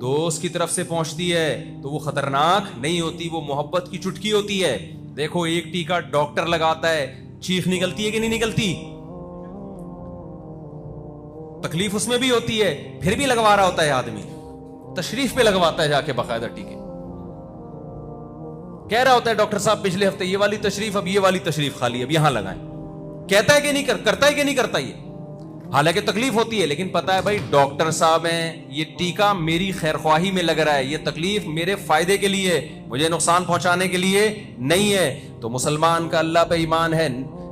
دوست کی طرف سے پہنچتی ہے تو وہ خطرناک نہیں ہوتی, وہ محبت کی چٹکی ہوتی ہے. دیکھو ایک ٹیکا ڈاکٹر لگاتا ہے, چیخ نکلتی ہے کہ نہیں نکلتی؟ تکلیف اس میں بھی ہوتی ہے, پھر بھی لگوا رہا ہوتا ہے آدمی, تشریف پہ لگواتا ہے جا کے باقاعدہ ٹیکے. کہہ رہا ہوتا ہے ڈاکٹر صاحب پچھلے ہفتے یہ والی تشریف, اب یہ والی تشریف خالی, اب یہاں لگائیں. کہتا ہے کہ نہیں کرتا ہے کہ نہیں کرتا یہ, حالانکہ تکلیف ہوتی ہے, لیکن پتا ہے بھائی ڈاکٹر صاحب ہیں, یہ ٹیکا میری خیر خواہی میں لگ رہا ہے, یہ تکلیف میرے فائدے کے لیے, مجھے نقصان پہنچانے کے لیے نہیں ہے. تو مسلمان کا اللہ پہ ایمان ہے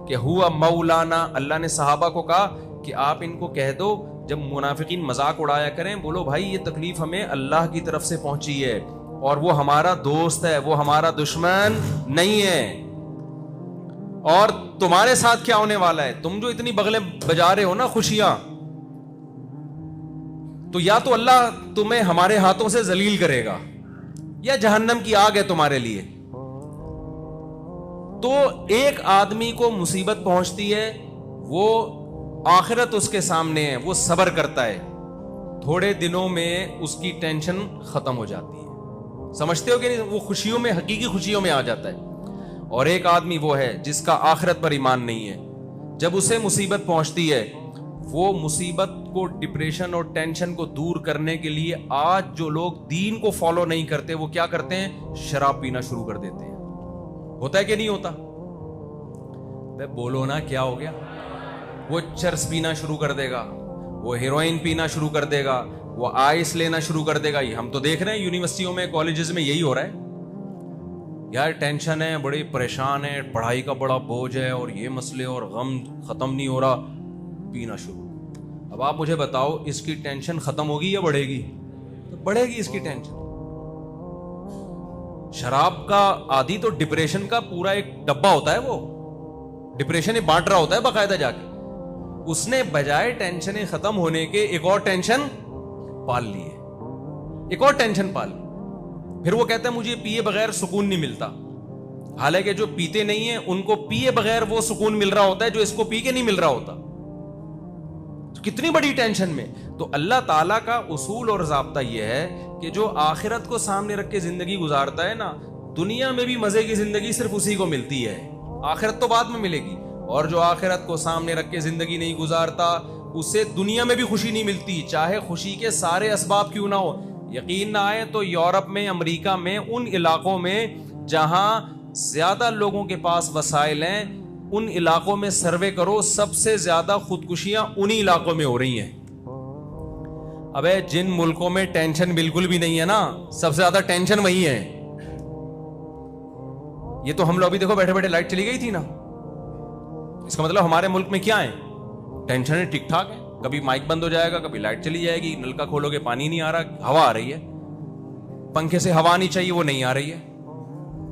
کہ ہوا مولانا. اللہ نے صحابہ کو کہا کہ آپ ان کو کہہ دو جب منافقین مذاق اڑایا کریں, بولو بھائی یہ تکلیف ہمیں اللہ کی طرف سے پہنچی ہے اور وہ ہمارا دوست ہے, وہ ہمارا دشمن نہیں ہے. اور تمہارے ساتھ کیا ہونے والا ہے, تم جو اتنی بغلیں بجا رہے ہو نا خوشیاں, تو یا تو اللہ تمہیں ہمارے ہاتھوں سے ذلیل کرے گا یا جہنم کی آگ ہے تمہارے لیے. تو ایک آدمی کو مصیبت پہنچتی ہے, وہ آخرت اس کے سامنے ہے, وہ صبر کرتا ہے, تھوڑے دنوں میں اس کی ٹینشن ختم ہو جاتی ہے. سمجھتے ہو کہ نہیں, وہ خوشیوں میں, حقیقی خوشیوں میں آ جاتا ہے. اور ایک آدمی وہ ہے جس کا آخرت پر ایمان نہیں ہے, جب اسے مصیبت پہنچتی ہے, وہ مصیبت کو, ڈپریشن اور ٹینشن کو دور کرنے کے لیے آج جو لوگ دین کو فالو نہیں کرتے وہ کیا کرتے ہیں, شراب پینا شروع کر دیتے ہیں. ہوتا ہے کہ نہیں ہوتا؟ بولو نا کیا ہو گیا. وہ چرس پینا شروع کر دے گا, وہ ہیروئن پینا شروع کر دے گا, وہ آئس لینا شروع کر دے گا. یہ ہم تو دیکھ رہے ہیں یونیورسٹیوں میں, کالجز میں یہی ہو رہا ہے. یار ٹینشن ہے, بڑی پریشان ہے, پڑھائی کا بڑا بوجھ ہے اور یہ مسئلے اور غم ختم نہیں ہو رہا, پینا شروع. اب آپ مجھے بتاؤ اس کی ٹینشن ختم ہوگی یا بڑھے گی؟ تو بڑھے گی اس کی ٹینشن. شراب کا عادی تو ڈپریشن کا پورا ایک ڈبہ ہوتا ہے, وہ ڈپریشن ہی بانٹ رہا ہوتا ہے باقاعدہ جا کے. اس نے بجائے ٹینشنیں ختم ہونے کے ایک اور ٹینشن پال لی ہے, ایک اور ٹینشن پال لی. پھر وہ کہتا ہے مجھے پیے بغیر سکون نہیں ملتا, حالانکہ جو پیتے نہیں ہیں ان کو پیے بغیر وہ سکون مل رہا ہوتا ہے جو اس کو پی کے نہیں مل رہا ہوتا. تو کتنی بڑی ٹینشن میں. تو اللہ تعالیٰ کا اصول اور ضابطہ یہ ہے کہ جو آخرت کو سامنے رکھ کے زندگی گزارتا ہے نا, دنیا میں بھی مزے کی زندگی صرف اسی کو ملتی ہے, آخرت تو بعد میں ملے گی. اور جو آخرت کو سامنے رکھ کے زندگی نہیں گزارتا اسے دنیا میں بھی خوشی نہیں ملتی, چاہے خوشی کے سارے اسباب کیوں نہ ہو. یقین نہ آئے تو یورپ میں, امریکہ میں, ان علاقوں میں جہاں زیادہ لوگوں کے پاس وسائل ہیں, ان علاقوں میں سروے کرو, سب سے زیادہ خودکشیاں انہی علاقوں میں ہو رہی ہیں. ابے جن ملکوں میں ٹینشن بالکل بھی نہیں ہے نا, سب سے زیادہ ٹینشن وہی ہے. یہ تو ہم لوگ ابھی دیکھو بیٹھے بیٹھے لائٹ چلی گئی تھی نا, اس کا مطلب ہمارے ملک میں کیا ہے, ٹینشن ٹھیک ٹھاک ہے. کبھی مائک بند ہو جائے گا, کبھی لائٹ چلی جائے گی, نل کا کھولو گے پانی نہیں آ رہا, ہوا آ رہی ہے, پنکھے سے ہوا نہیں چاہیے وہ نہیں آ رہی ہے.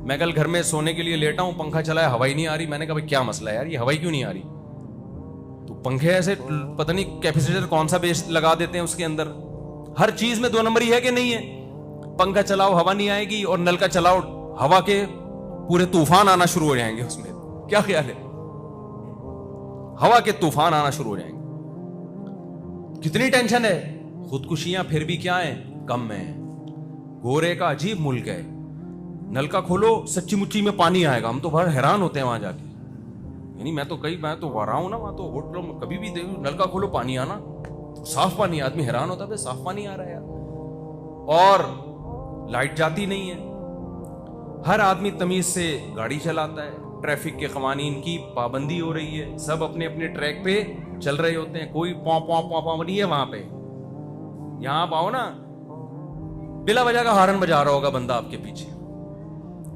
میں کل گھر میں سونے کے لیے لیٹا ہوں, پنکھا چلایا, ہوا ہی نہیں آ رہی. میں نے کہا کیا مسئلہ ہے یار, یہ ہوا ہی کیوں نہیں آ رہی؟ تو پنکھے ایسے پتہ نہیں کیپیسیٹر کون سا بیس لگا دیتے ہیں اس کے اندر. ہر چیز میں 2 نمبری ہے کہ نہیں ہے. پنکھا چلاؤ ہوا نہیں آئے گی, اور نل کا چلاؤ ہوا کے پورے طوفان آنا شروع ہو جائیں گے اس میں. کیا خیال ہے؟ ہوا کے طوفان آنا شروع ہو جائیں گے. کتنی ٹینشن ہے. خودکشیاں پھر بھی کیا ہیں, کم ہیں. گورے کا عجیب ملک ہے, نل کا کھولو سچی مچی میں پانی آئے گا. ہم تو بڑا حیران ہوتے ہیں وہاں جا کے, یعنی میں تو رہا ہوں نا وہاں, تو ہوٹلوں میں کبھی بھی نل کا کھولو پانی آنا, صاف پانی. آدمی حیران ہوتا ہے صاف پانی آ رہا ہے یار. اور لائٹ جاتی نہیں ہے. ہر آدمی تمیز سے گاڑی چلاتا ہے, ٹریفک کے قوانین کی پابندی ہو رہی ہے, سب اپنے اپنے ٹریک پہ چل رہے ہوتے ہیں, کوئی پاؤں نہیں ہے وہاں پہ. یہاں آپ آؤ نا, بلا وجہ کا ہارن بجا رہا ہوگا بندہ آپ کے پیچھے,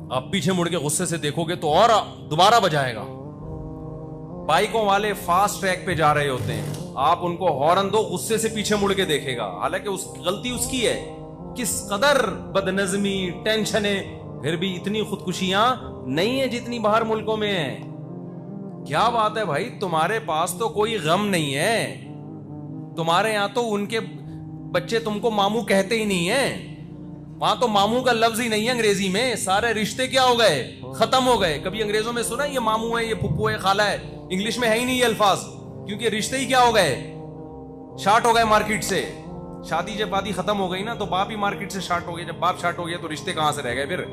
آپ پیچھے مڑ کے غصے سے دیکھو گے تو اور دوبارہ بجائے گا. بائکوں والے فاسٹ ٹریک پہ جا رہے ہوتے ہیں, آپ ان کو ہارن دو, غصے سے پیچھے مڑ کے دیکھے گا, حالانکہ غلطی اس کی ہے. کس قدر بدنظمی, ٹینشنیں, پھر بھی اتنی خودکشیاں نہیں ہیں جتنی باہر ملکوں میں ہیں. کیا بات ہے بھائی, تمہارے پاس تو کوئی غم نہیں ہے. تمہارے یہاں تو ان کے بچے تم کو ماموں کہتے ہی نہیں ہیں. وہاں تو ماموں کا لفظ ہی نہیں ہے انگریزی میں. سارے رشتے کیا ہو گئے, ختم ہو گئے. کبھی انگریزوں میں سنا یہ ماموں ہے, یہ پھپھو ہے, خالہ ہے. انگلش میں ہے ہی نہیں یہ الفاظ, کیونکہ رشتے ہی کیا ہو گئے, شارٹ ہو گئے مارکیٹ سے. شادی جب بادی ختم ہو گئی نا تو باپ ہی مارکیٹ سے شارٹ ہو گیا. جب باپ شارٹ ہو گیا تو رشتے کہاں سے رہ گئے پھر.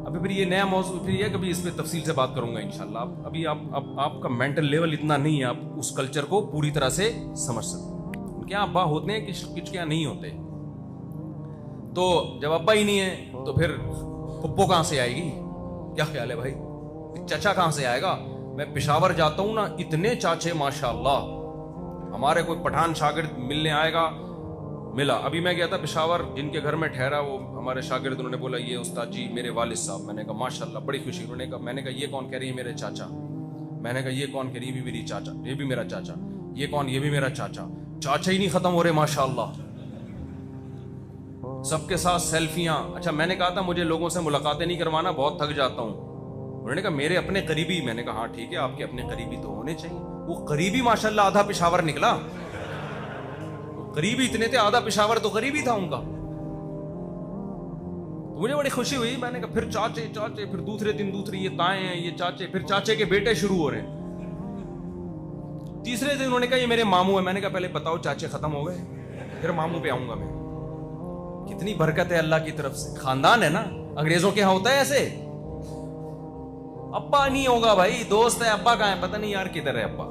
ابھی پھر یہ نیا موضوع پھر یہ کبھی اس پہ تفصیل سے بات کروں گا انشاءاللہ. ابھی آپ کا مینٹل لیول اتنا نہیں ہے آپ اس کلچر کو پوری طرح سے سمجھ سکتے. ان کے یہاں ابا ہوتے ہیں کچھ کیا نہیں ہوتے. تو جب ابا ہی نہیں ہے تو پھر پپو کہاں سے آئے گی؟ کیا خیال ہے بھائی؟ چچا کہاں سے آئے گا؟ میں پشاور جاتا ہوں نا, اتنے چاچے ماشاءاللہ. ہمارے کوئی پٹھان شاگرد ملنے آئے گا, ملا. ابھی میں گیا تھا پشاور, جن کے گھر میں ٹھہرا وہ ہمارے شاگرد, انہوں نے بولا یہ استاد جی میرے والد صاحب. میں نے کہا ماشاءاللہ, بڑی خوشی. انہوں نے کہا, میں نے کہا یہ کون؟ کہہ رہی ہے میرے چاچا. میں نے کہا یہ کون؟ کہہ رہی ہے میری چاچا. یہ بھی میرا چاچا. یہ کون؟ یہ بھی میرا چاچا. چاچا ہی نہیں ختم ہو رہے ماشاءاللہ. سب کے ساتھ سیلفیاں. اچھا میں نے کہا تھا مجھے لوگوں سے ملاقاتیں نہیں کروانا, بہت تھک جاتا ہوں. انہوں نے کہا میرے اپنے قریبی. میں نے کہا ہاں ٹھیک ہے, آپ کے اپنے قریبی تو ہونے چاہیے. وہ قریبی ماشاءاللہ آدھا پشاور نکلا. قریبی اتنے تھے, آدھا پشاور تو قریبی تھا ان کا. تو مجھے بڑی خوشی ہوئی. میں نے کہا پھر چاچے چاچے, پھر دوسرے دن دوسری یہ تائیں ہیں, یہ چاچے, پھر چاچے کے بیٹے شروع ہو رہے ہیں. تیسرے دن انہوں نے کہا یہ میرے ماموں ہیں. میں نے کہا پہلے بتاؤ چاچے ختم ہو گئے, پھر ماموں پہ آؤں گا میں. کتنی برکت ہے اللہ کی طرف سے. خاندان ہے نا. انگریزوں کے یہاں ہوتا ہے ایسے, ابا نہیں ہوگا بھائی, دوست ہے. ابا کہاں ہے پتہ نہیں یار, کدھر ہے ابا.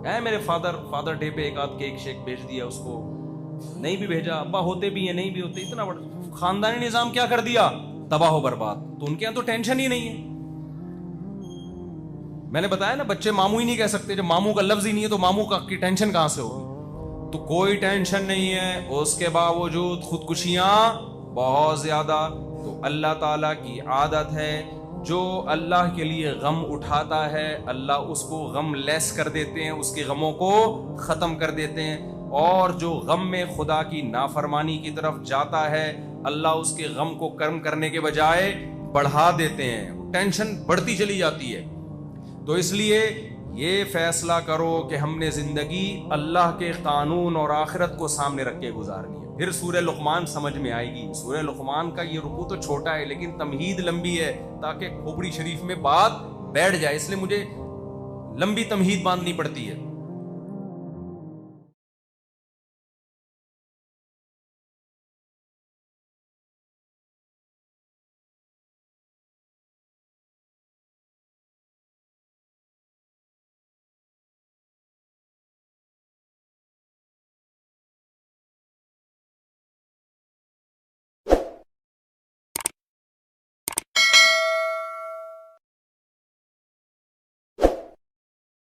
ہے میرے فادر ڈے پہ ایک آدھ کیک شیک بھیج دیا اس کو, نہیں بھی بھیجا. ابا ہوتے بھی ہیں, نہیں بھی ہوتے. اتنا بڑا خاندانی نظام کیا کر دیا, تباہ و برباد. تو ان کے یہاں تو ٹینشن ہی نہیں ہے. میں نے بتایا نا بچے ماموں ہی نہیں کہہ سکتے. جب ماموں کا لفظ ہی نہیں ہے تو ماموں کی ٹینشن کہاں سے ہوگی. تو کوئی ٹینشن نہیں ہے, اس کے باوجود خودکشیاں بہت زیادہ. تو اللہ تعالیٰ کی عادت ہے, جو اللہ کے لیے غم اٹھاتا ہے اللہ اس کو غم لیس کر دیتے ہیں, اس کے غموں کو ختم کر دیتے ہیں. اور جو غم میں خدا کی نافرمانی کی طرف جاتا ہے اللہ اس کے غم کو کم کرنے کے بجائے بڑھا دیتے ہیں, ٹینشن بڑھتی چلی جاتی ہے. تو اس لیے یہ فیصلہ کرو کہ ہم نے زندگی اللہ کے قانون اور آخرت کو سامنے رکھ کے گزارنی ہے. پھر سورہ لقمان سمجھ میں آئے گی. سورہ لقمان کا یہ رکوع تو چھوٹا ہے لیکن تمہید لمبی ہے تاکہ کھوپڑی شریف میں بات بیٹھ جائے, اس لیے مجھے لمبی تمہید باندھنی پڑتی ہے.